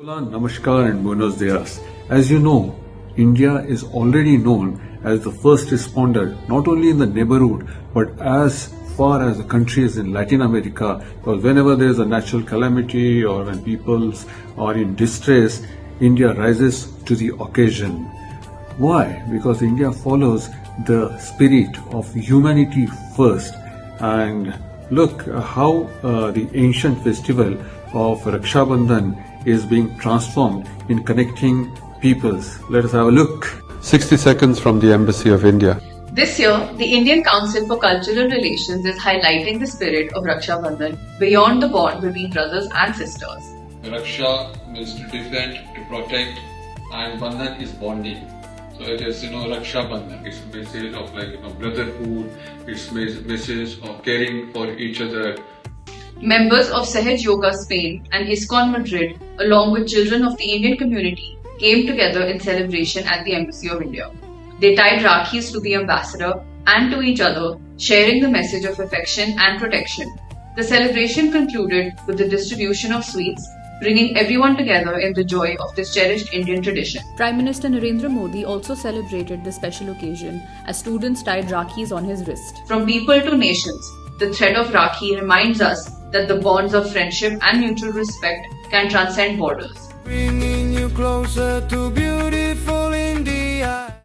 Hola, Namaskar and Buenos Dias. As you know, India is already known as the first responder not only in the neighborhood but as far as the countries in Latin America, because whenever there is a natural calamity or when peoples are in distress, India rises to the occasion. Why? Because India follows the spirit of humanity first. And look how the ancient festival of Raksha Bandhan is being transformed in connecting peoples. Let us have a look. 60 seconds from the Embassy of India. This year, the Indian Council for Cultural Relations is highlighting the spirit of Raksha Bandhan beyond the bond between brothers and sisters. Raksha means to defend, to protect, and Bandhan is bonding. So it is, Raksha Bandhan. It's a message of brotherhood. It's a message of caring for each other. Members of Sahaj Yoga Spain and ISKCON Madrid, along with children of the Indian community, came together in celebration at the Embassy of India. They tied Rakhis to the ambassador and to each other, sharing the message of affection and protection. The celebration concluded with the distribution of sweets, bringing everyone together in the joy of this cherished Indian tradition. Prime Minister Narendra Modi also celebrated this special occasion as students tied Rakhis on his wrist. From people to nations, the thread of Rakhi reminds us that the bonds of friendship and mutual respect can transcend borders. Bringing you closer to be